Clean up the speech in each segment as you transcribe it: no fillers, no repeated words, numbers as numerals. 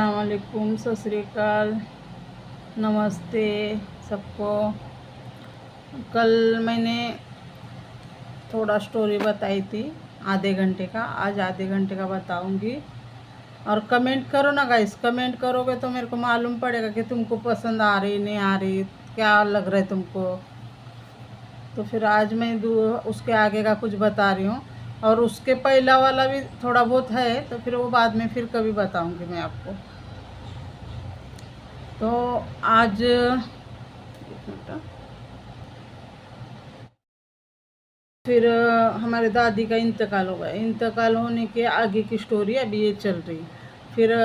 अस्सलामुअलैकुम, सत श्री अकाल, नमस्ते सबको। कल मैंने थोड़ा स्टोरी बताई थी आधे घंटे का, आज आधे घंटे का बताऊंगी। और कमेंट करो ना गाइस, कमेंट करोगे तो मेरे को मालूम पड़ेगा कि तुमको पसंद आ रही नहीं आ रही, क्या लग रहा है तुमको। तो फिर आज मैं उसके आगे का कुछ बता रही हूँ, और उसके पहला वाला भी थोड़ा बहुत है, तो फिर वो बाद में फिर कभी बताऊंगी मैं आपको। तो आज एक मिनट, फिर हमारे दादी का इंतकाल हो गया। इंतकाल होने के आगे की स्टोरी अभी ये चल रही। फिर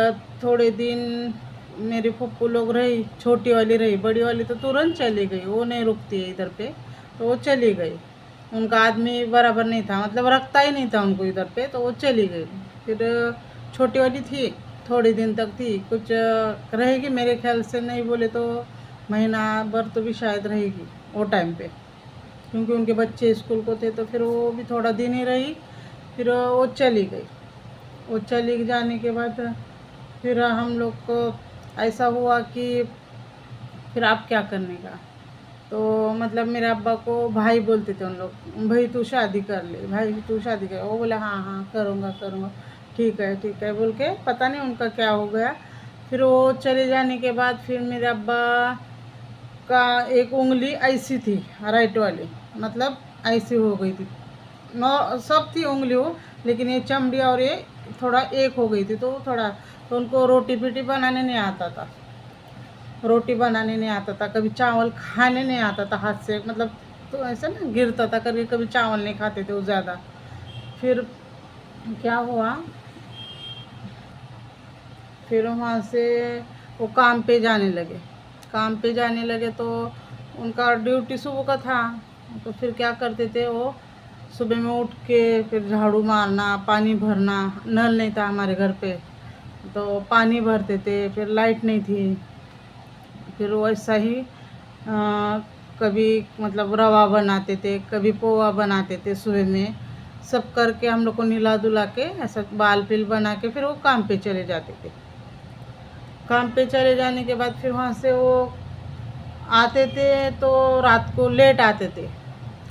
थोड़े दिन मेरी फूफू लोग रही, छोटी वाली रही, बड़ी वाली तो तुरंत चली गई, वो नहीं रुकती है इधर पे, तो वो चली गई। उनका आदमी बराबर नहीं था, मतलब रखता ही नहीं था उनको इधर पे, तो वो चली गई। फिर छोटी वाली थी, थोड़े दिन तक थी, कुछ रहेगी मेरे ख्याल से, नहीं बोले तो महीना भर तो भी शायद रहेगी वो टाइम पे, क्योंकि उनके बच्चे स्कूल को थे। तो फिर वो भी थोड़ा दिन ही रही, फिर वो चली गई। वो चली जाने के बाद फिर हम लोग को ऐसा हुआ कि फिर आप क्या करने का। तो मतलब मेरे अब्बा को भाई बोलते थे उन लोग, भाई तू शादी कर ले, भाई तू शादी कर। वो बोला हाँ हाँ करूँगा करूँगा, ठीक है बोल के, पता नहीं उनका क्या हो गया। फिर वो चले जाने के बाद फिर मेरे अब्बा का एक उंगली ऐसी थी, राइट वाली, मतलब ऐसी हो गई थी। नौ सब थी उंगली वो, लेकिन ये चमड़ी और ये थोड़ा एक हो गई थी। तो थोड़ा, तो उनको रोटी पीटी बनाने नहीं आता था, रोटी बनाने नहीं आता था, कभी चावल खाने नहीं आता था हाथ से, मतलब तो ऐसा ना गिरता था करके, कभी चावल नहीं खाते थे वो ज़्यादा। फिर क्या हुआ, फिर वहाँ से वो काम पे जाने लगे। काम पे जाने लगे तो उनका ड्यूटी सुबह का था। तो फिर क्या करते थे वो, सुबह में उठ के फिर झाड़ू मारना, पानी भरना, नल नहीं था हमारे घर पे, तो पानी भरते थे। फिर लाइट नहीं थी, फिर वैसा ही कभी मतलब रवा बनाते थे, कभी पोहा बनाते थे सुबह में, सब करके हम लोग को नहला धुला के ऐसा बाल पिल बना के फिर वो काम पे चले जाते थे। काम पे चले जाने के बाद फिर वहाँ से वो आते थे तो रात को लेट आते थे,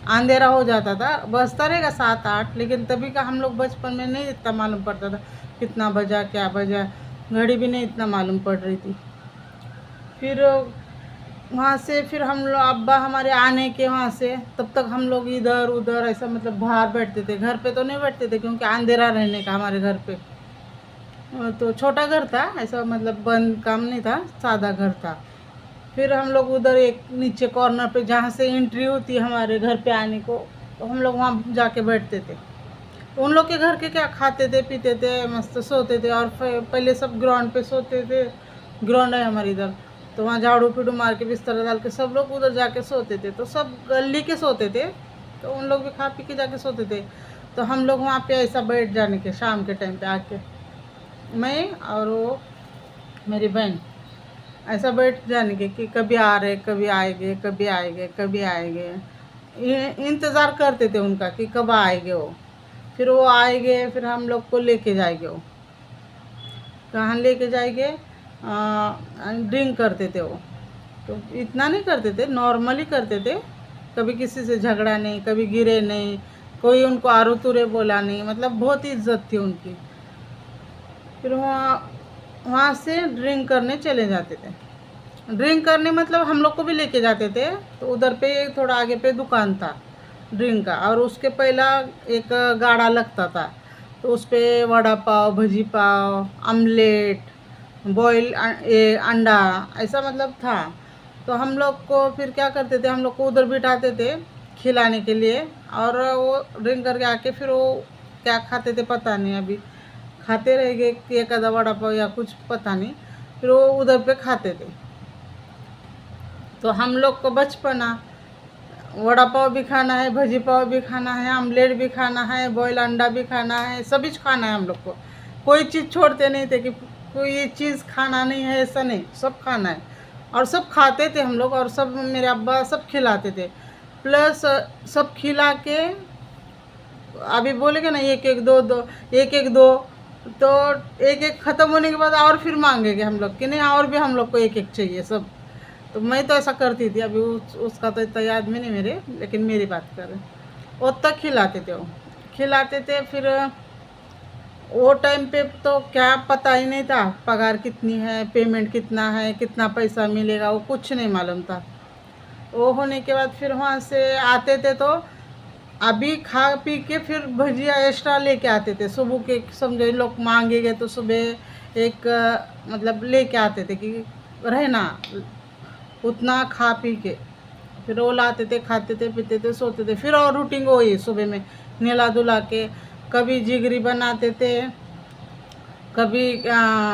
अंधेरा हो जाता था, बजता रहेगा 7-8, लेकिन तभी का हम लोग बचपन में नहीं इतना मालूम पड़ता था कितना बजा क्या बजा, घड़ी भी नहीं इतना मालूम पड़ रही थी। फिर वहाँ से फिर हम लोग अब्बा हमारे आने के वहाँ से, तब तक हम लोग इधर उधर ऐसा मतलब बाहर बैठते थे, घर पे तो नहीं बैठते थे क्योंकि अंधेरा रहने का हमारे घर पे। तो छोटा घर था, ऐसा मतलब बंद काम नहीं था, सादा घर था। फिर हम लोग उधर एक नीचे कॉर्नर पे जहाँ से एंट्री होती है हमारे घर पे आने को, तो हम लोग वहाँ जाके बैठते थे। तो उन लोग के घर के क्या खाते थे पीते थे, मस्त सोते थे। और पहले सब ग्राउंड पे सोते थे, ग्राउंड है हमारे इधर, तो वहाँ झाड़ू पीड़ू मार के बिस्तर डाल के सब लोग उधर जाके सोते थे। तो सब गली के सोते थे, तो उन लोग भी खा पी के जाके सोते थे। तो हम लोग वहाँ पे ऐसा बैठ जाने के शाम के टाइम पे आके, मैं और वो मेरी बहन ऐसा बैठ जाने के कि कभी आ रहे, कभी आएंगे, कभी आएंगे, कभी आएंगे। इंतज़ार करते थे उनका कि कब आएंगे वो। फिर वो आएंगे, फिर हम लोग को लेके जाएंगे वो, कहाँ लेके जाएंगे, ड्रिंक करते थे वो। तो इतना नहीं करते थे, नॉर्मली करते थे, कभी किसी से झगड़ा नहीं, कभी गिरे नहीं, कोई उनको आरू तुरे बोला नहीं, मतलब बहुत ही इज्जत थी उनकी। फिर वहाँ से ड्रिंक करने चले जाते थे। ड्रिंक करने मतलब हम लोग को भी लेके जाते थे। तो उधर पे थोड़ा आगे पे दुकान था ड्रिंक का, और उसके पहला एक गाड़ा लगता था, तो उस पर वड़ा पाव, भजी पाव, आमलेट, बॉयल अंडा, ऐसा मतलब था। तो हम लोग को फिर क्या करते थे, हम लोग को उधर बिठाते थे खिलाने के लिए, और वो ड्रिंक करके आके फिर वो क्या खाते थे पता नहीं, अभी खाते रह गए एक आधा वड़ा पाव या कुछ पता नहीं, फिर वो उधर पे खाते थे। तो हम लोग को बचपना, वड़ा पाव भी खाना है, भजी पाव भी खाना है, आमलेट भी खाना है, बॉयल अंडा भी खाना है, सभी खाना है हम लोग को। कोई चीज़ छोड़ते नहीं थे कि कोई ये चीज़ खाना नहीं है, ऐसा नहीं, सब खाना है। और सब खाते थे हम लोग, और सब मेरे अब्बा सब खिलाते थे। प्लस सब खिला के, अभी बोलेंगे ना एक एक दो दो, एक एक दो, तो एक एक ख़त्म होने के बाद और फिर मांगेंगे हम लोग कि नहीं और भी हम लोग को एक एक चाहिए सब। तो मैं तो ऐसा करती थी, अभी उसका तो इतना याद में नहीं मेरे, लेकिन मेरी बात कर रहे। वो तक खिलाते थे, वो खिलाते थे। फिर वो टाइम पे तो क्या पता ही नहीं था पगार कितनी है, पेमेंट कितना है, कितना पैसा मिलेगा, वो कुछ नहीं मालूम था। वो होने के बाद फिर वहाँ से आते थे तो अभी खा पी के फिर भजिया एक्स्ट्रा लेके आते थे सुबह के। समझो इन लोग मांगेंगे तो सुबह एक मतलब लेके आते थे कि रहना उतना खा पी के। फिर वो लाते थे, खाते थे, पीते थे, सोते थे। फिर और रूटीन वही सुबह में नहला धुला के कभी जिगरी बनाते थे, कभी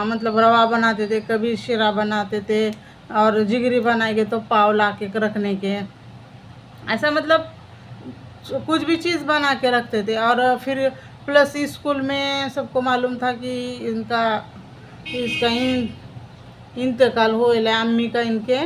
मतलब रवा बनाते थे, कभी शीरा बनाते थे, और जिगरी बनाएंगे तो पाव ला के रखने के, ऐसा मतलब कुछ भी चीज़ बना के रखते थे। और फिर प्लस स्कूल में सबको मालूम था कि इसका इंतकाल हो गया, अम्मी का इनके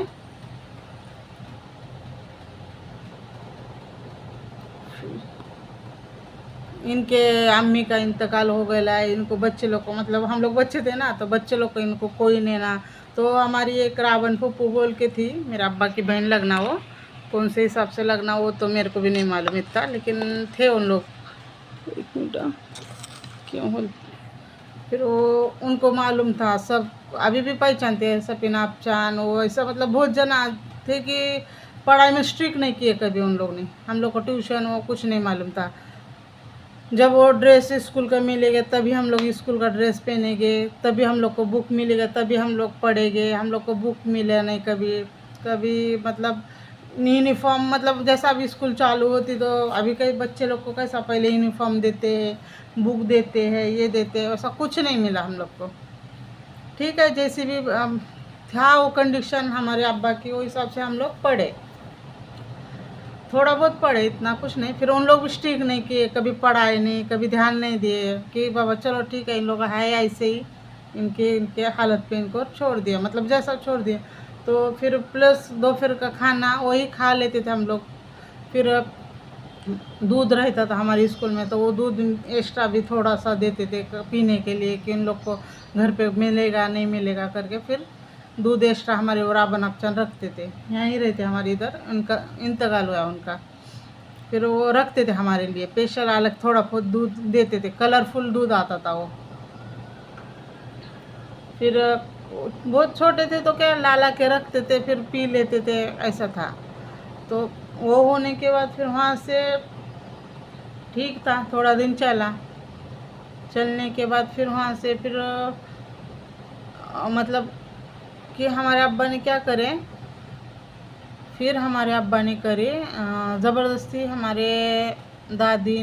अम्मी का इंतकाल हो गया है। इनको बच्चे लोग को, मतलब हम लोग बच्चे थे ना, तो बच्चे लोग को इनको कोई नहीं ना। तो हमारी एक रावण फूफू बोल के थी, मेरे अब्बा की बहन लगना, वो कौन से हिसाब से लगना वो तो मेरे को भी नहीं मालूम इतना, लेकिन थे उन लोग। एक मिनट, क्यों हो। फिर वो उनको मालूम था सब, अभी भी पहचानते हैं सपीना आपचान, वो ऐसा मतलब बहुत जना थे कि पढ़ाई में स्ट्रिक्ट नहीं किए कभी उन लोग ने। हम लोग को ट्यूशन वो कुछ नहीं मालूम था। जब वो ड्रेस स्कूल का मिलेगा तभी हम लोग स्कूल का ड्रेस पहनेंगे, तभी हम लोग को बुक मिलेगा, तभी हम लोग पढ़ेंगे। हम लोग को बुक मिला नहीं कभी कभी, मतलब यूनिफॉर्म, मतलब जैसा अभी स्कूल चालू होती तो अभी कई बच्चे लोग को कैसा पहले यूनिफॉर्म देते हैं, बुक देते हैं, ये देते हैं, वैसा कुछ नहीं मिला हम लोग को। ठीक है, जैसे भी था वो कंडीशन हमारे अब्बा की, वो हिसाब से हम लोग पढ़े, थोड़ा बहुत पढ़े, इतना कुछ नहीं। फिर उन लोग भी स्ट्रिक नहीं किए, कभी पढ़ाए नहीं, कभी ध्यान नहीं दिए कि बाबा चलो ठीक है इन लोग है ऐसे ही, इनके हालत पे इनको छोड़ दिया, मतलब जैसा छोड़ दिया। तो फिर प्लस दोपहर का खाना वही खा लेते थे हम लोग। फिर दूध रहता था हमारे स्कूल में, तो वो दूध एक्स्ट्रा भी थोड़ा सा देते थे पीने के लिए कि इन लोग को घर पे मिलेगा नहीं मिलेगा करके। फिर दूध एक्स्ट्रा हमारे वो रावण अपचन रखते थे, यहीं रहते हमारे इधर, उनका इंतकाल हुआ उनका। फिर वो रखते थे हमारे लिए स्पेशल अलग, थोड़ा बहुत दूध देते थे, कलरफुल दूध आता था वो। फिर बहुत छोटे थे तो क्या लाला के रखते थे, फिर पी लेते थे, ऐसा था। तो वो होने के बाद फिर वहाँ से ठीक था, थोड़ा दिन चला। चलने के बाद फिर वहाँ से फिर मतलब कि हमारे अब्बा ने क्या करे, फिर हमारे अब्बा ने करे ज़बरदस्ती। हमारे दादी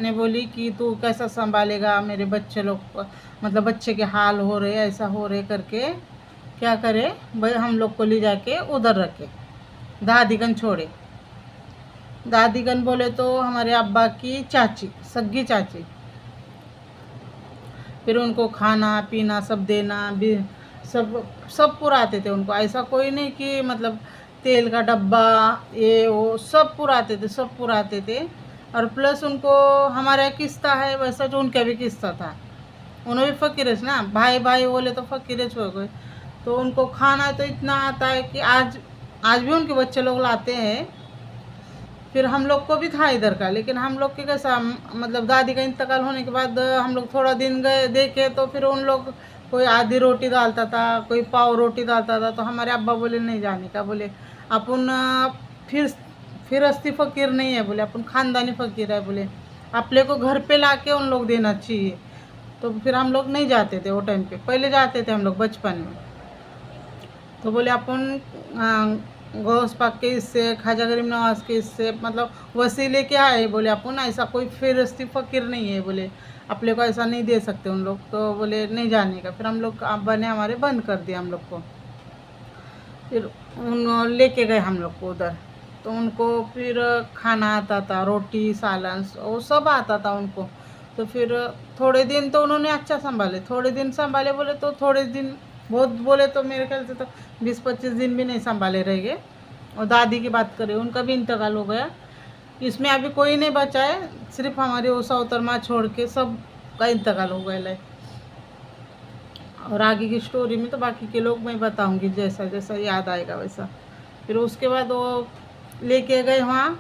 ने बोली कि तू कैसा संभालेगा मेरे बच्चे लोग को, मतलब बच्चे के हाल हो रहे ऐसा हो रहे करके क्या करे भाई, हम लोग को ले जाके उधर रखे, दादीगन छोड़े। दादीगन बोले तो हमारे अब्बा की चाची, सग्गी चाची। फिर उनको खाना पीना सब देना भी, सब सब पुराते थे उनको। ऐसा कोई नहीं कि मतलब तेल का डब्बा ये वो सब पुराते थे, सब पुराते थे। और प्लस उनको हमारा किस्ता है वैसा जो उनका भी किस्ता था। उन्होंने भी फ़कीरच ना, भाई भाई बोले तो फ़कीरच हो गए। तो उनको खाना तो इतना आता है कि आज आज भी उनके बच्चे लोग लाते हैं। फिर हम लोग को भी था इधर का, लेकिन हम लोग के कैसा मतलब दादी का इंतकाल होने के बाद हम लोग थोड़ा दिन गए देखे, तो फिर उन लोग कोई आधी रोटी डालता था, कोई पाव रोटी डालता था। तो हमारे अब्बा बोले नहीं जाने का, बोले अपन फिर अस्ती फ़कीर नहीं है, बोले अपन ख़ानदानी फ़कीर है, बोले अपने को घर पे ला के उन लोग देना चाहिए। तो फिर हम लोग नहीं जाते थे वो टाइम पे, पहले जाते थे हम लोग बचपन में। तो बोले अपन गौस पाक के इससे, ख्वाजा गरीब नवाज के इससे मतलब वसीले क्या है, बोले अपन ऐसा कोई फिरस्ती फ़कीर नहीं है, बोले अपने को ऐसा नहीं दे सकते उन लोग। तो बोले नहीं जाने का। फिर हम लोग अब्बा ने हमारे बंद कर दिया हम लोग को। फिर उन लेके गए हम लोग को उधर, तो उनको फिर खाना आता था, रोटी सालन वो सब आता था उनको। तो फिर थोड़े दिन तो उन्होंने अच्छा संभाले, थोड़े दिन संभाले बोले तो थोड़े दिन, बहुत बोले तो मेरे ख्याल से तो 20-25 दिन भी नहीं संभाले रह गए। और दादी की बात करें, उनका भी इंतकाल हो गया। इसमें अभी कोई नहीं बचा है, सिर्फ हमारी वो सौतरमा छोड़ के सब का इंतकाल हो गया है। और आगे की स्टोरी में तो बाकी के लोग मैं बताऊंगी, जैसा जैसा याद आएगा वैसा। फिर उसके बाद वो लेके गए वहाँ,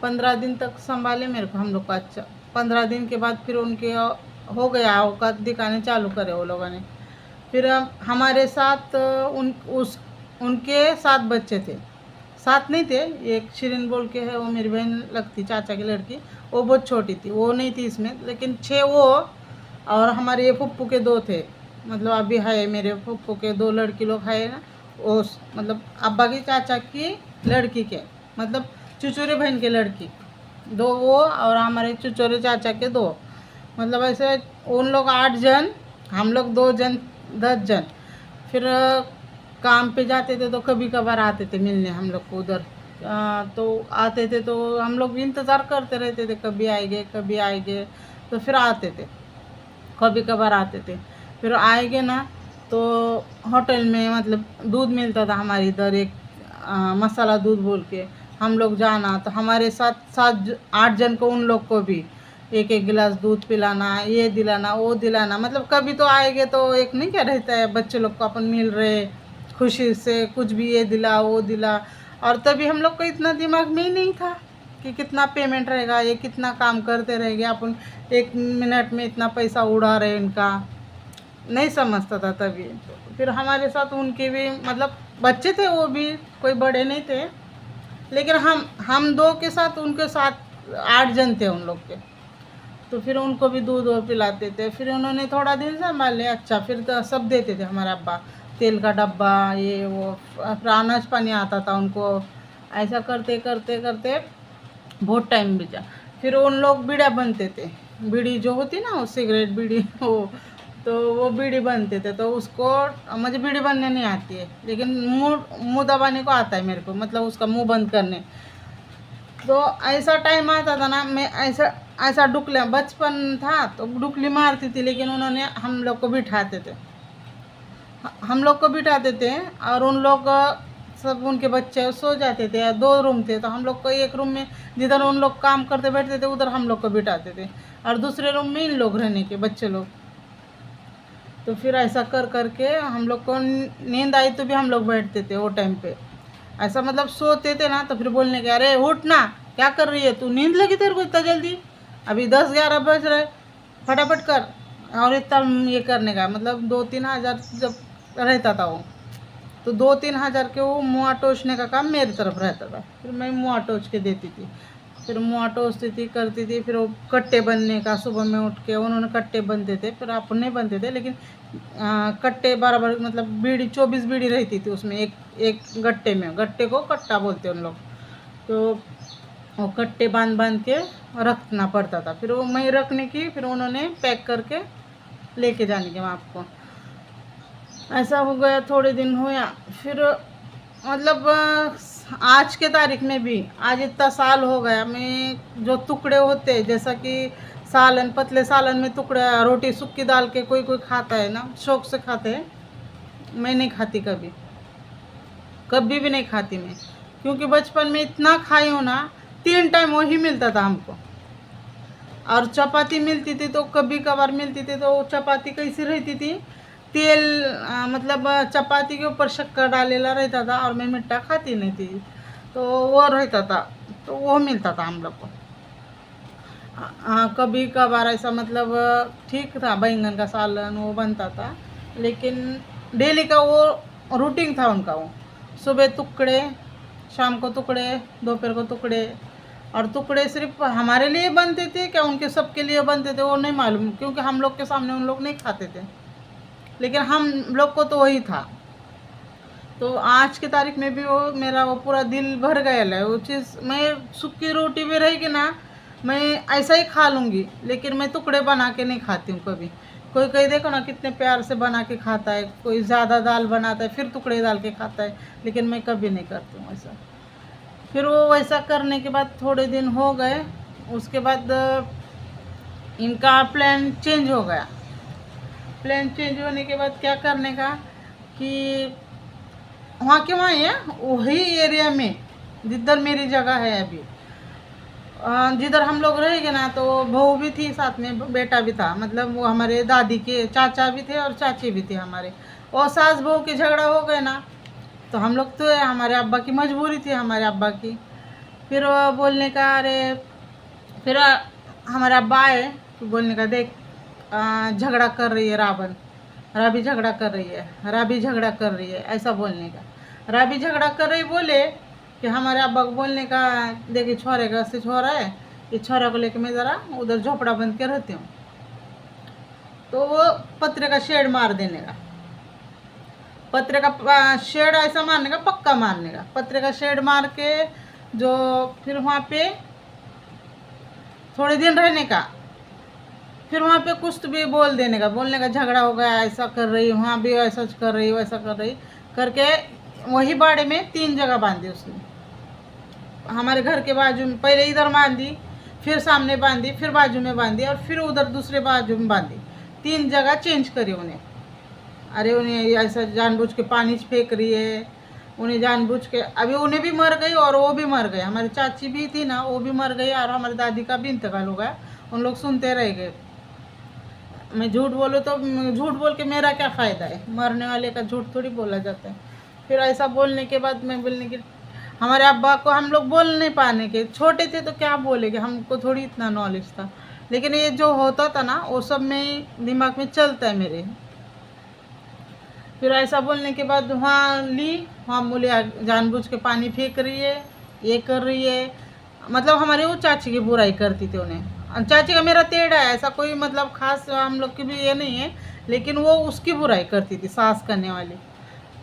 15 दिन तक संभाले मेरे को हम लोग का। अच्छा, 15 दिन के बाद फिर उनके हो गया, औकात दिखाने चालू करे वो लोगों ने। फिर हमारे साथ उनके 7 बच्चे थे, 7 नहीं थे, एक शिरीन बोल के है, वो मेरी बहन लगती, चाचा की लड़की, वो बहुत छोटी थी, वो नहीं थी इसमें, लेकिन 6 वो, और हमारे ये फुप्पू के 2 थे, मतलब अभी है मेरे फुप्पू के 2 लड़की लोग है ना, वो मतलब अब्बा की चाचा की लड़की के, मतलब चुचुरे बहन के लड़की 2 वो, और हमारे चुचुरे चाचा के 2, मतलब ऐसे उन लोग 8 जन, हम लोग 2 जन 10 जन। फिर काम पे जाते थे तो कभी कभार आते थे मिलने हम लोग को उधर। तो आते थे तो हम लोग भी इंतज़ार करते रहते थे, कभी आएंगे कभी आएंगे, तो फिर आते थे, कभी कभार आते थे। फिर आएंगे ना तो होटल में मतलब दूध मिलता था हमारे इधर, एक मसाला दूध बोल के, हम लोग जाना तो हमारे साथ 7-8 जन को, उन लोग को भी एक एक गिलास दूध पिलाना, ये दिलाना वो दिलाना। मतलब कभी तो आएंगे तो एक नहीं क्या रहता है, बच्चे लोग को अपन मिल रहे खुशी से, कुछ भी ये दिला वो दिला। और तभी हम लोग को इतना दिमाग में ही नहीं था कि कितना पेमेंट रहेगा, ये कितना काम करते रहेंगे अपन, 1 मिनट में इतना पैसा उड़ा रहे इनका, नहीं समझता था तभी। फिर हमारे साथ उनके भी मतलब बच्चे थे, वो भी कोई बड़े नहीं थे, लेकिन हम 2 के साथ उनके साथ 8 जन थे उन लोग के। तो फिर उनको भी दूध वो पिलाते थे। फिर उन्होंने थोड़ा दिन संभाले, अच्छा फिर तो सब देते थे हमारे अब्बा, तेल का डब्बा ये वो, फिर अनाज पानी आता था उनको। ऐसा करते करते करते बहुत टाइम बीता। फिर उन लोग बीड़ा बनते थे, बीड़ी जो होती ना वो सिगरेट बीड़ी, वो तो वो बीड़ी बनते थे। तो उसको, मुझे बीड़ी बनने नहीं आती है, लेकिन मुँह दबाने को आता है मेरे को, मतलब उसका मुँह बंद करने। तो ऐसा टाइम आता था ना, मैं ऐसा ऐसा डुकले, बचपन था तो डुकली मारती थी, लेकिन उन्होंने हम लोग को बिठाते थे, हम लोग को बिठाते थे। और उन लोग सब उनके बच्चे सो जाते थे, 2 रूम थे, तो हम लोग को एक रूम में जिधर उन लोग काम करते बैठते थे उधर हम लोग को बिठाते थे, और दूसरे रूम में इन लोग रहने के बच्चे लोग। तो फिर ऐसा कर करके हम लोग को नींद आई तो भी हम लोग बैठते थे वो टाइम पे। ऐसा मतलब सोते थे ना तो फिर बोलने के, अरे उठ ना, क्या कर रही है तू, नींद लगी तेरे को इतना जल्दी, अभी 10-11 बज रहे, फटाफट कर। और इतना ये करने का मतलब 2-3 हज़ार जब रहता था वो, तो 2-3 हज़ार के वो मुँह टोचने का काम मेरी तरफ रहता था। फिर मैं मुँह टोच के देती थी, फिर मुँह टोचती थी करती थी। फिर वो कट्टे बनने का, सुबह में उठ के उन्होंने कट्टे बनते थे, फिर अपन नहीं बनते थे, लेकिन कट्टे बराबर, मतलब बीड़ी 24 बीड़ी रहती थी उसमें, एक गट्टे में, गट्टे को कट्टा बोलते उन लोग। तो वो कट्टे बांध बांध के रखना पड़ता था। फिर वो मैं रखने की, फिर उन्होंने पैक करके लेके जाने के वहाँ आपको। ऐसा हो गया, थोड़े दिन हुआ। फिर मतलब आज के तारीख में भी, आज इतना साल हो गया, मैं जो टुकड़े होते जैसा कि सालन, पतले सालन में टुकड़ा, रोटी सूखी दाल के कोई कोई खाता है ना, शौक से खाते हैं, मैं नहीं खाती, कभी कभी भी नहीं खाती मैं, क्योंकि बचपन में इतना खाई हूँ ना, 3 टाइम वही मिलता था हमको। और चपाती मिलती थी तो कभी कभार मिलती थी, तो चपाती कैसी रहती थी, तेल मतलब चपाती के ऊपर शक्कर डालेला रहता था, और मैं मिट्टा खाती नहीं थी, तो वो रहता था, तो वो मिलता था हम लोग को। कभी कभार ऐसा मतलब ठीक था, बैंगन का सालन वो बनता था, लेकिन डेली का वो रूटीन था उनका। वो सुबह टुकड़े, शाम को टुकड़े, दोपहर को टुकड़े। और टुकड़े सिर्फ हमारे लिए बनते थे क्या उनके सबके लिए बनते थे वो नहीं मालूम, क्योंकि हम लोग के सामने उन लोग नहीं खाते थे, लेकिन हम लोग को तो वही था। तो आज की तारीख में भी वो मेरा वो पूरा दिल भर गया है वो चीज़। मैं सूखी रोटी भी रहेगी ना, मैं ऐसा ही खा लूँगी, लेकिन मैं टुकड़े बना के नहीं खाती हूँ कभी। कोई कोई देखो ना कितने प्यार से बना के खाता है, कोई ज़्यादा दाल बनाता है फिर टुकड़े डाल के खाता है, लेकिन मैं कभी नहीं करती हूँ ऐसा। फिर वो वैसा करने के बाद थोड़े दिन हो गए, उसके बाद इनका प्लान चेंज हो गया। प्लान चेंज होने के बाद क्या करने का कि वहाँ के वहाँ है, वही एरिया में जिधर मेरी जगह है अभी, जिधर हम लोग रहेंगे ना तो बहू भी थी साथ में, बेटा भी था, मतलब वो हमारे दादी के चाचा भी थे और चाची भी थे हमारे। और सास बहू के झगड़ा हो गए ना, तो हम लोग तो हमारे अब्बा की मजबूरी थी, हमारे अब्बा की। फिर वो बोलने का, अरे फिर हमारे अब्बा आए तो बोलने का, देख झगड़ा कर रही है राबन, राबी झगड़ा कर रही है, राबी झगड़ा कर रही है, ऐसा बोलने का। राबी झगड़ा कर रही बोले कि हमारे अब्बा को बोलने का, देखिए छोरे का से छोरा है, ये छोरा को लेके मैं ज़रा उधर झोपड़ा बंद के रहती हूँ। तो वो पत्रे का शेड मार देने का, पत्रे का शेड ऐसा मारने का, पक्का मारने का, पत्रे का शेड मार के जो फिर वहाँ पे थोड़े दिन रहने का, फिर वहाँ पे कुछ भी बोल देने का, बोलने का झगड़ा हो गया, ऐसा कर रही, वहाँ भी ऐसा कर रही, वैसा कर रही करके वही बाड़े में 3 जगह बांधी उसने। हमारे घर के बाजू में पहले इधर बांधी, फिर सामने बांधी, फिर बाजू में बांधी और फिर उधर दूसरे बाजू में बांधी। 3 जगह चेंज करी उन्हें। अरे उन्हें ऐसा जानबूझ के पानी फेंक रही है, उन्हें जानबूझ के, अभी उन्हें भी मर गई और वो भी मर गए, हमारी चाची भी थी ना वो भी मर गई, और हमारी दादी का भी इंतकाल हो गया। उन लोग सुनते रह गए। मैं झूठ बोलूँ तो झूठ बोल के मेरा क्या फ़ायदा है, मरने वाले का झूठ थोड़ी बोला जाता है। फिर ऐसा बोलने के बाद मैं बोलने की, हमारे अब्बा को हम लोग बोल नहीं पाने के, छोटे थे तो क्या बोलेंगे, हमको थोड़ी इतना नॉलेज था। लेकिन ये जो होता था ना वो सब में दिमाग में चलता है मेरे। फिर ऐसा बोलने के बाद वहाँ ली, वहाँ बोले जानबूझ के पानी फेंक रही है, ये कर रही है, मतलब हमारे वो चाची की बुराई करती थी उन्हें। चाची का मेरा टेढ़ा है, ऐसा कोई मतलब खास हम लोग की भी ये नहीं है, लेकिन वो उसकी बुराई करती थी, सास करने वाली।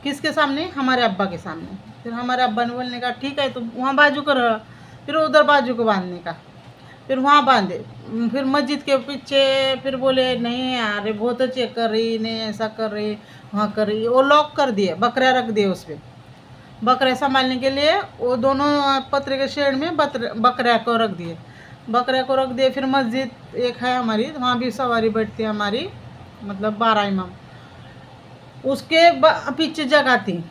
किसके सामने? हमारे अब्बा के सामने। फिर हमारे अब्बा ने बोलने का, ठीक है तो वहाँ बाजू कर, फिर उधर बाजू को बांधने का, फिर वहाँ बांधे, फिर मस्जिद के पीछे, फिर बोले नहीं यार बहुत अच्छे कर रही, नहीं ऐसा कर रही, वहाँ कर रही, वो लॉक कर दिए, बकरा रख दिए उस पर, बकरे संभालने के लिए वो दोनों पत्रे के शेड में बकरा को रख दिए, बकरे को रख दिए। फिर मस्जिद एक है हमारी, वहाँ भी सवारी बैठती है हमारी, मतलब 12 इमाम, उसके पीछे जगह थी।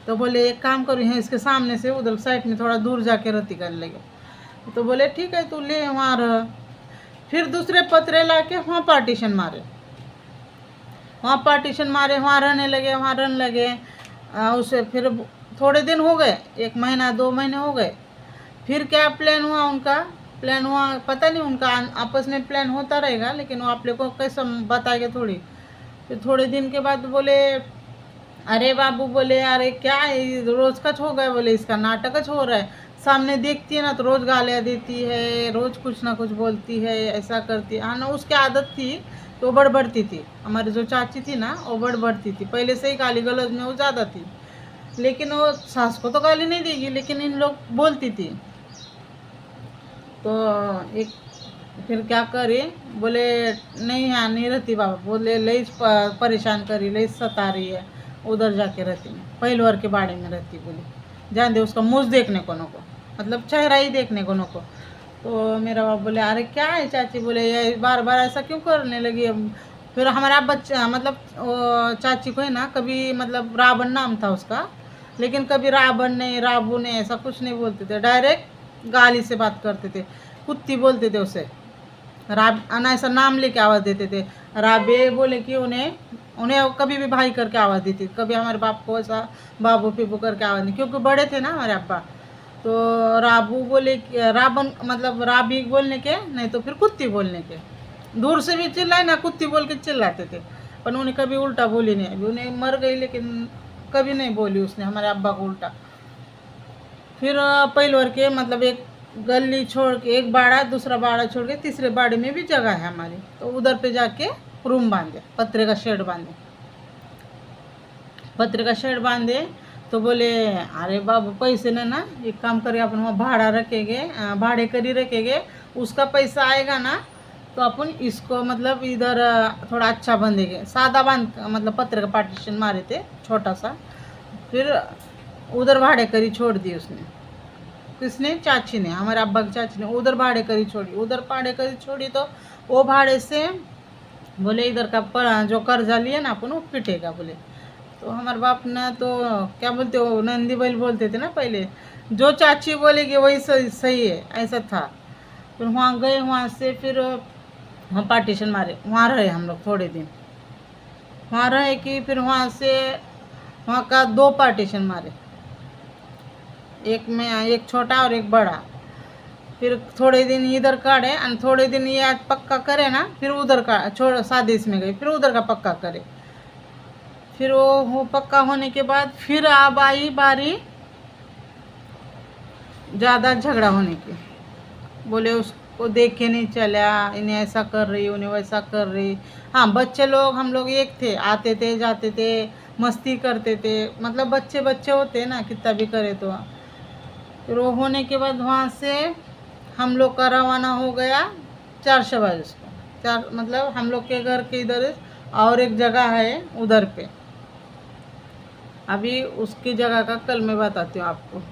तो बोले एक काम करो, यहाँ इसके सामने से उधर साइड में थोड़ा दूर जाके रती कर लेंगे। तो बोले ठीक है तू ले वहाँ रह। फिर दूसरे पतरे ला के वहाँ पार्टीशन मारे, वहाँ पार्टीशन मारे, वहाँ रहने लगे, वहाँ रहने लगे। उसे फिर थोड़े दिन हो गए, 1 महीना 2 महीने हो गए। फिर क्या प्लान हुआ उनका, प्लान हुआ पता नहीं, उनका आपस में प्लान होता रहेगा, लेकिन वो आप लोग को कैसे बताएंगे थोड़ी। फिर थोड़े दिन के बाद बोले, अरे बाबू बोले अरे क्या रोज़ का हो गया, बोले इसका नाटक हो रहा है, सामने देखती है ना तो रोज़ गालियाँ देती है, रोज़ कुछ ना कुछ बोलती है, ऐसा करती है। हाँ ना, उसकी आदत थी तो बड़बड़ती थी, हमारी जो चाची थी ना वो बड़बड़ती थी, पहले से ही गाली गलौज में वो ज़्यादा थी। लेकिन वो सास को तो गाली नहीं देगी, लेकिन इन लोग बोलती थी। तो एक फिर क्या करे, बोले नहीं यहाँ नहीं रहती बाबा, बोले लई परेशान करी, लई सता रही है, उधर जाके रहती मैं पहलवार के बाड़े में रहती, बोले जान दे उसका मुँह देखने को नको, मतलब चेहरा ही देखने को नको। तो मेरा बाप बोले अरे क्या है चाची, बोले ये बार बार ऐसा क्यों करने लगी। फिर हमारा बच्चा मतलब चाची को है ना, कभी मतलब रावण नाम था उसका, लेकिन कभी रावण नहीं राबू नहीं ऐसा कुछ नहीं बोलते थे, डायरेक्ट गाली से बात करते थे, कुत्ती बोलते थे उसे, राब ऐसा नाम लेके आवाज़ देते थे। राबे बोले कि उन्हें कभी भी भाई करके आवाज़ देती, कभी हमारे बाप को ऐसा बाबू पीबू करके आवाज़ नहीं, क्योंकि बड़े थे ना हमारे अब्बा। तो राबू बोले राबन मतलब राबी बोलने के, नहीं तो फिर कुत्ती बोलने के, दूर से भी चिल्लाए ना कुत्ती बोल के चिल्लाते थे, पर उन्हें कभी उल्टा बोली नहीं। अभी उन्हें मर गई लेकिन कभी नहीं बोली उसने हमारे अब्बा को उल्टा। फिर पहलवर के मतलब एक गली छोड़ के, एक बाड़ा दूसरा बाड़ा छोड़ के तीसरे बाड़े में भी जगह है हमारी, तो उधर पे जाके रूम बांधे, पत्रे का शेड बांधे, पत्रे का शेड बांधे। तो बोले अरे बाबू पैसे ने ना एक काम करिए, अपन वहाँ भाड़ा रखेंगे, भाड़े करी रखेंगे, उसका पैसा आएगा ना तो अपन इसको मतलब इधर थोड़ा अच्छा बांधेंगे, सादा बांध मतलब पत्रे का पार्टीशन मारे थे छोटा सा। फिर उधर भाड़े करी छोड़ दी उसने, किसने? चाची ने, हमारे अब्बा की चाची ने उधर भाड़े करी छोड़ी, उधर भाड़े करी छोड़ी। तो वो भाड़े से बोले इधर का जो कर्जा लिए ना अपन वो पिटेगा, बोले। तो हमारे बाप ने तो क्या बोलते हो, नंदी बैल बोलते थे ना पहले, जो चाची बोलेगी वही सही सही है, ऐसा था। फिर वहाँ गए, वहाँ से फिर वहाँ पार्टीशन मारे, वहाँ रहे हम लोग थोड़े दिन। वहाँ रहे कि फिर वहाँ से वहाँ का 2 पार्टीशन मारे, एक में एक छोटा और एक बड़ा। फिर थोड़े दिन इधर काढ़े और थोड़े दिन ये आज पक्का करे ना, फिर उधर का छोड़ शादी इसमें गई, फिर उधर का पक्का करे। फिर वो पक्का होने के बाद फिर अब आई बारी ज़्यादा झगड़ा होने की। बोले उसको देख के नहीं चला, इन्हें ऐसा कर रही, उन्हें वैसा कर रही। हाँ, बच्चे लोग हम लोग एक थे, आते थे जाते थे, मस्ती करते थे, मतलब बच्चे बच्चे होते ना, कितना भी करे तो। फिर वो होने के बाद वहाँ से हम लोग का रवाना हो गया 4 शबाज को। 4 मतलब हम लोग के घर के इधर और एक जगह है उधर पे। अभी उसकी जगह का कल मैं बताती हूँ आपको।